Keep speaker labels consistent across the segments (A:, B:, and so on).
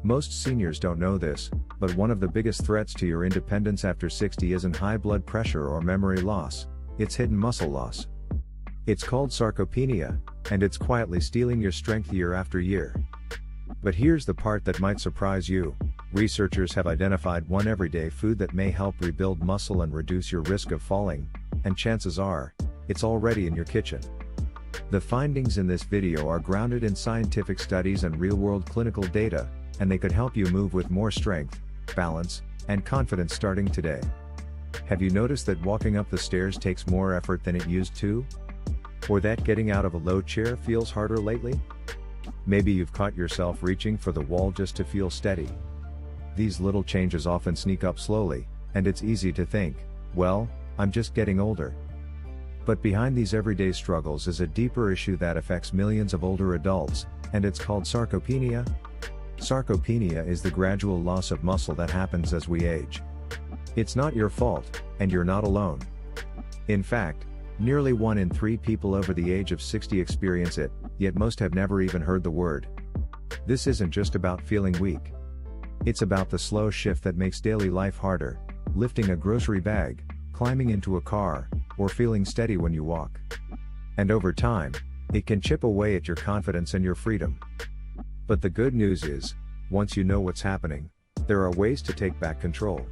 A: Most seniors don't know this, but one of the biggest threats to your independence after 60 isn't high blood pressure or memory loss, it's hidden muscle loss. It's called sarcopenia, and it's quietly stealing your strength year after year. But here's the part that might surprise you. Researchers have identified one everyday food that may help rebuild muscle and reduce your risk of falling, and chances are, it's already in your kitchen. The findings in this video are grounded in scientific studies and real-world clinical data, and they could help you move with more strength, balance, and confidence starting today. Have you noticed that walking up the stairs takes more effort than it used to? Or that getting out of a low chair feels harder lately? Maybe you've caught yourself reaching for the wall just to feel steady. These little changes often sneak up slowly, and it's easy to think, well, I'm just getting older. But behind these everyday struggles is a deeper issue that affects millions of older adults, and it's called sarcopenia. Sarcopenia is the gradual loss of muscle that happens as we age. It's not your fault, and you're not alone. In fact, nearly 1 in 3 people over the age of 60 experience it, yet most have never even heard the word. This isn't just about feeling weak. It's about the slow shift that makes daily life harder, lifting a grocery bag, climbing into a car, or feeling steady when you walk. And over time, it can chip away at your confidence and your freedom. But the good news is, once you know what's happening, there are ways to take back control.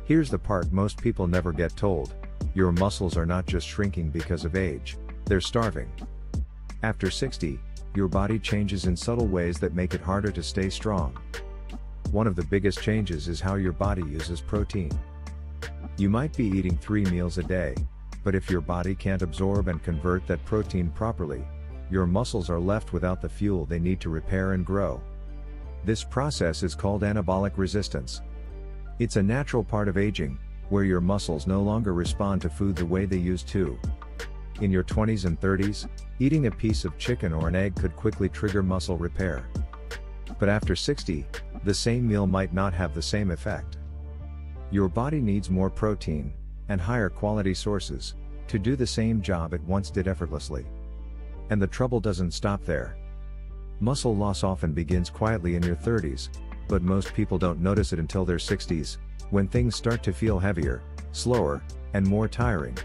A: Here's the part most people never get told. Your muscles are not just shrinking because of age, they're starving. After 60, your body changes in subtle ways that make it harder to stay strong. One of the biggest changes is how your body uses protein. You might be eating 3 meals a day, but if your body can't absorb and convert that protein properly, your muscles are left without the fuel they need to repair and grow. This process is called anabolic resistance. It's a natural part of aging, where your muscles no longer respond to food the way they used to. In your 20s and 30s, eating a piece of chicken or an egg could quickly trigger muscle repair. But after 60, the same meal might not have the same effect. Your body needs more protein, and higher quality sources, to do the same job it once did effortlessly. And the trouble doesn't stop there. Muscle loss often begins quietly in your 30s, but most people don't notice it until their 60s, when things start to feel heavier, slower, and more tiring.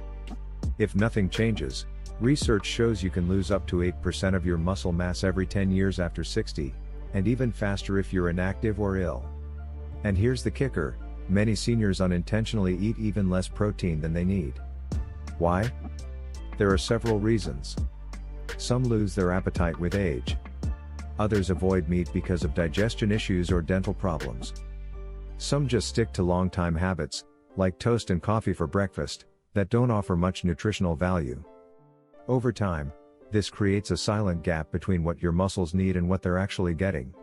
A: If nothing changes, research shows you can lose up to 8% of your muscle mass every 10 years after 60, and even faster if you're inactive or ill. And here's the kicker, many seniors unintentionally eat even less protein than they need. Why? There are several reasons. Some lose their appetite with age. Others avoid meat because of digestion issues or dental problems. Some just stick to long-time habits, like toast and coffee for breakfast, that don't offer much nutritional value. Over time, this creates a silent gap between what your muscles need and what they're actually getting.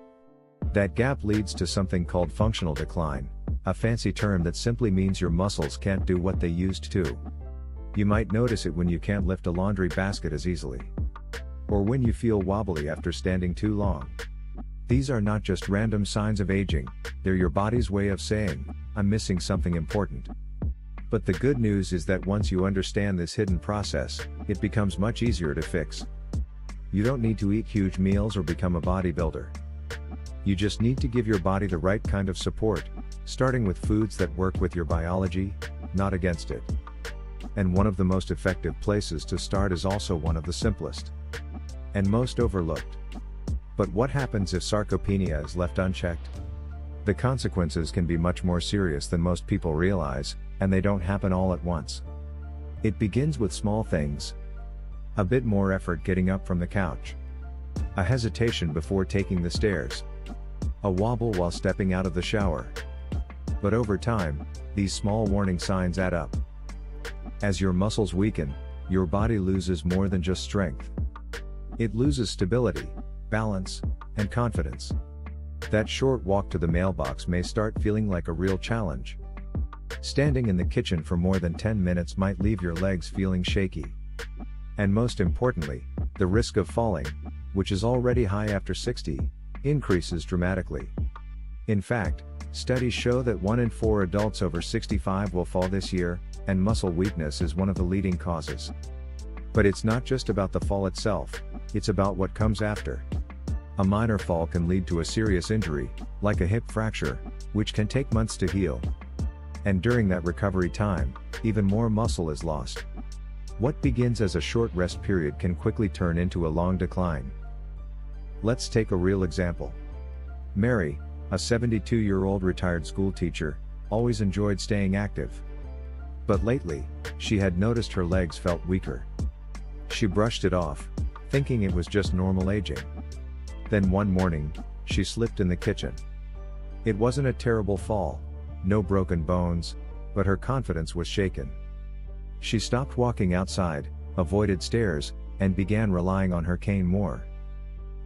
A: That gap leads to something called functional decline, a fancy term that simply means your muscles can't do what they used to. You might notice it when you can't lift a laundry basket as easily. Or when you feel wobbly after standing too long. These are not just random signs of aging, they're your body's way of saying, I'm missing something important. But the good news is that once you understand this hidden process, it becomes much easier to fix. You don't need to eat huge meals or become a bodybuilder. You just need to give your body the right kind of support, starting with foods that work with your biology, not against it. And one of the most effective places to start is also one of the simplest and most overlooked. But what happens if sarcopenia is left unchecked? The consequences can be much more serious than most people realize, and they don't happen all at once. It begins with small things. A bit more effort getting up from the couch. A hesitation before taking the stairs. A wobble while stepping out of the shower. But over time, these small warning signs add up. As your muscles weaken, your body loses more than just strength. It loses stability, balance, and confidence. That short walk to the mailbox may start feeling like a real challenge. Standing in the kitchen for more than 10 minutes might leave your legs feeling shaky. And most importantly, the risk of falling, which is already high after 60, increases dramatically. In fact, studies show that 1 in 4 adults over 65 will fall this year, and muscle weakness is one of the leading causes. But it's not just about the fall itself, it's about what comes after. A minor fall can lead to a serious injury, like a hip fracture, which can take months to heal. And during that recovery time, even more muscle is lost. What begins as a short rest period can quickly turn into a long decline. Let's take a real example. Mary, a 72-year-old retired school teacher, always enjoyed staying active. But lately, she had noticed her legs felt weaker. She brushed it off, thinking it was just normal aging. Then one morning, she slipped in the kitchen. It wasn't a terrible fall, no broken bones, but her confidence was shaken. She stopped walking outside, avoided stairs, and began relying on her cane more.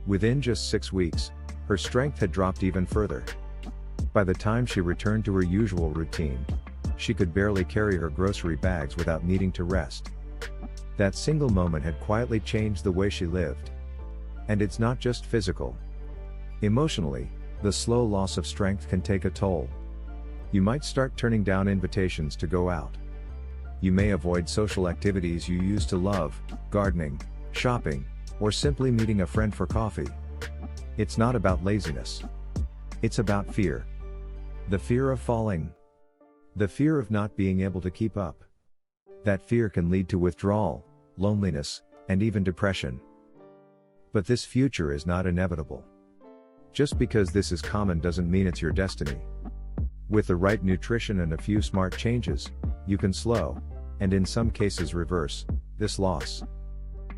A: Within just 6 weeks, her strength had dropped even further. By the time she returned to her usual routine, she could barely carry her grocery bags without needing to rest. That single moment had quietly changed the way she lived. And it's not just physical. Emotionally, the slow loss of strength can take a toll. You might start turning down invitations to go out. You may avoid social activities you used to love, gardening, shopping, or simply meeting a friend for coffee. It's not about laziness. It's about fear. The fear of falling. The fear of not being able to keep up. That fear can lead to withdrawal, loneliness, and even depression. But this future is not inevitable. Just because this is common doesn't mean it's your destiny. With the right nutrition and a few smart changes, you can slow, and in some cases reverse, this loss.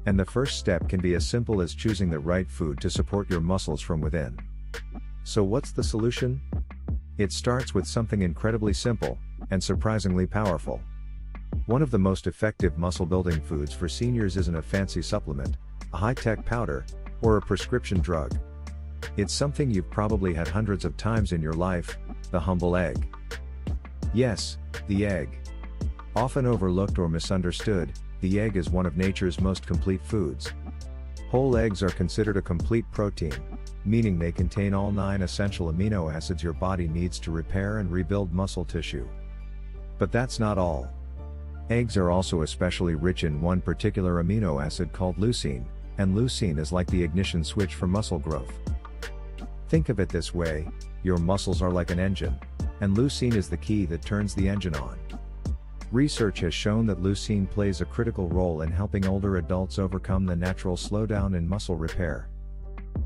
A: And the first step can be as simple as choosing the right food to support your muscles from within. So what's the solution? It starts with something incredibly simple, and surprisingly powerful. One of the most effective muscle-building foods for seniors isn't a fancy supplement, a high-tech powder, or a prescription drug. It's something you've probably had hundreds of times in your life, the humble egg. Yes, the egg. Often overlooked or misunderstood, the egg is one of nature's most complete foods. Whole eggs are considered a complete protein, meaning they contain all 9 essential amino acids your body needs to repair and rebuild muscle tissue. But that's not all. Eggs are also especially rich in one particular amino acid called leucine, and leucine is like the ignition switch for muscle growth. Think of it this way, your muscles are like an engine, and leucine is the key that turns the engine on. Research has shown that leucine plays a critical role in helping older adults overcome the natural slowdown in muscle repair.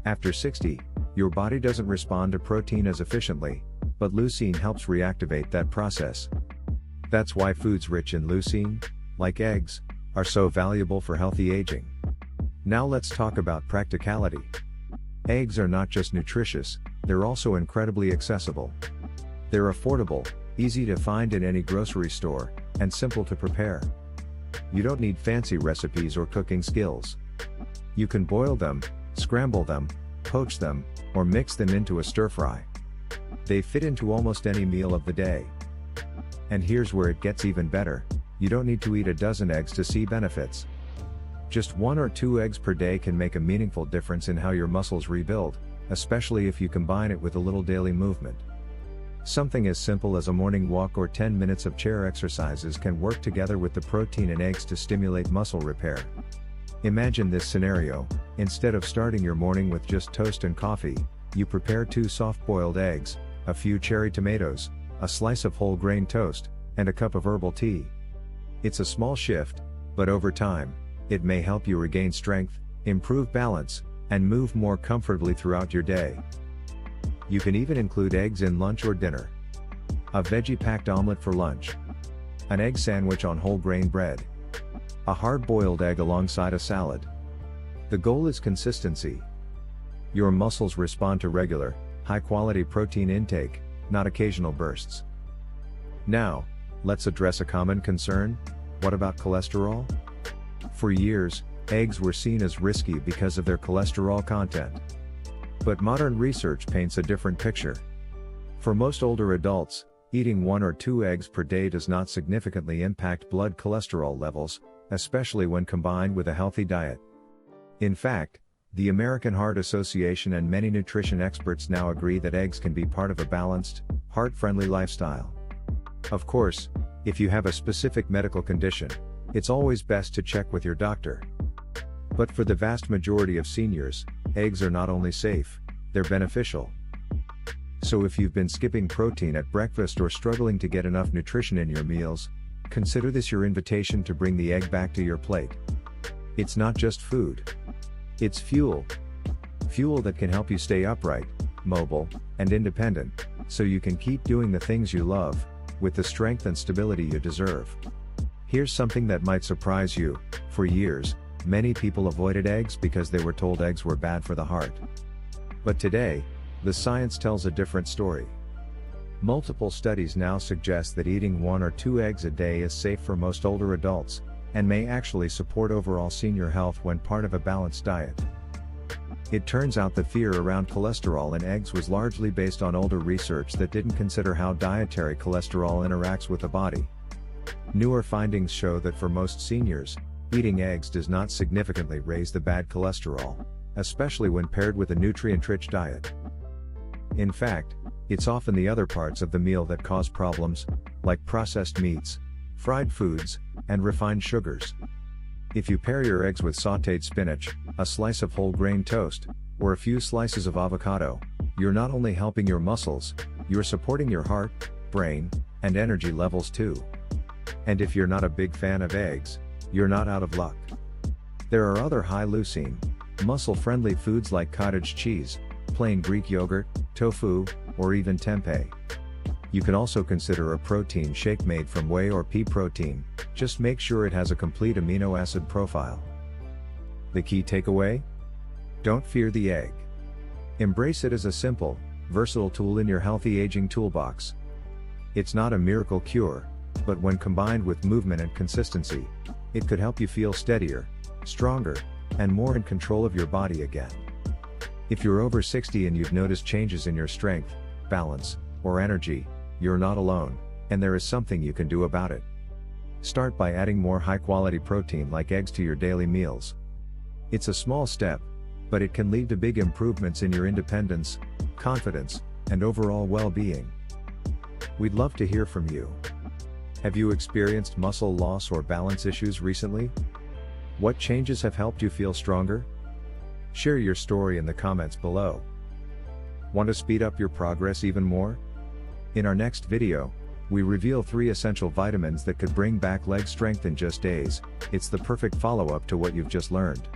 A: After 60, your body doesn't respond to protein as efficiently, but leucine helps reactivate that process. That's why foods rich in leucine, like eggs, are so valuable for healthy aging. Now let's talk about practicality. Eggs are not just nutritious, they're also incredibly accessible. They're affordable, easy to find in any grocery store, and simple to prepare. You don't need fancy recipes or cooking skills. You can boil them, scramble them, poach them, or mix them into a stir-fry. They fit into almost any meal of the day. And here's where it gets even better, you don't need to eat a dozen eggs to see benefits. Just 1 or 2 eggs per day can make a meaningful difference in how your muscles rebuild, especially if you combine it with a little daily movement. Something as simple as a morning walk or 10 minutes of chair exercises can work together with the protein in eggs to stimulate muscle repair. Imagine this scenario, instead of starting your morning with just toast and coffee, you prepare 2 soft-boiled eggs, a few cherry tomatoes, a slice of whole grain toast, and a cup of herbal tea. It's a small shift, but over time, it may help you regain strength, improve balance, and move more comfortably throughout your day. You can even include eggs in lunch or dinner. A veggie-packed omelet for lunch. An egg sandwich on whole grain bread. A hard-boiled egg alongside a salad. The goal is consistency. Your muscles respond to regular, high-quality protein intake, not occasional bursts. Now, let's address a common concern: what about cholesterol? For years, eggs were seen as risky because of their cholesterol content. But modern research paints a different picture. For most older adults, eating 1 or 2 eggs per day does not significantly impact blood cholesterol levels, especially when combined with a healthy diet. In fact, the American Heart Association and many nutrition experts now agree that eggs can be part of a balanced, heart-friendly lifestyle. Of course, if you have a specific medical condition, it's always best to check with your doctor. But for the vast majority of seniors, eggs are not only safe, they're beneficial. So if you've been skipping protein at breakfast or struggling to get enough nutrition in your meals, consider this your invitation to bring the egg back to your plate. It's not just food. It's fuel. Fuel that can help you stay upright, mobile, and independent, so you can keep doing the things you love, with the strength and stability you deserve. Here's something that might surprise you. For years, many people avoided eggs because they were told eggs were bad for the heart. But today, the science tells a different story. Multiple studies now suggest that eating 1 or 2 eggs a day is safe for most older adults, and may actually support overall senior health when part of a balanced diet. It turns out the fear around cholesterol in eggs was largely based on older research that didn't consider how dietary cholesterol interacts with the body. Newer findings show that for most seniors, eating eggs does not significantly raise the bad cholesterol, especially when paired with a nutrient-rich diet. In fact, it's often the other parts of the meal that cause problems, like processed meats, fried foods, and refined sugars. If you pair your eggs with sautéed spinach, a slice of whole grain toast, or a few slices of avocado, you're not only helping your muscles, you're supporting your heart, brain, and energy levels too. And if you're not a big fan of eggs, you're not out of luck. There are other high-leucine, muscle-friendly foods like cottage cheese, plain Greek yogurt, tofu, or even tempeh. You can also consider a protein shake made from whey or pea protein, just make sure it has a complete amino acid profile. The key takeaway? Don't fear the egg. Embrace it as a simple, versatile tool in your healthy aging toolbox. It's not a miracle cure, but when combined with movement and consistency, it could help you feel steadier, stronger, and more in control of your body again. If you're over 60 and you've noticed changes in your strength, balance, or energy, you're not alone, and there is something you can do about it. Start by adding more high-quality protein like eggs to your daily meals. It's a small step, but it can lead to big improvements in your independence, confidence, and overall well-being. We'd love to hear from you. Have you experienced muscle loss or balance issues recently? What changes have helped you feel stronger? Share your story in the comments below. Want to speed up your progress even more? In our next video, we reveal 3 essential vitamins that could bring back leg strength in just days. It's the perfect follow-up to what you've just learned.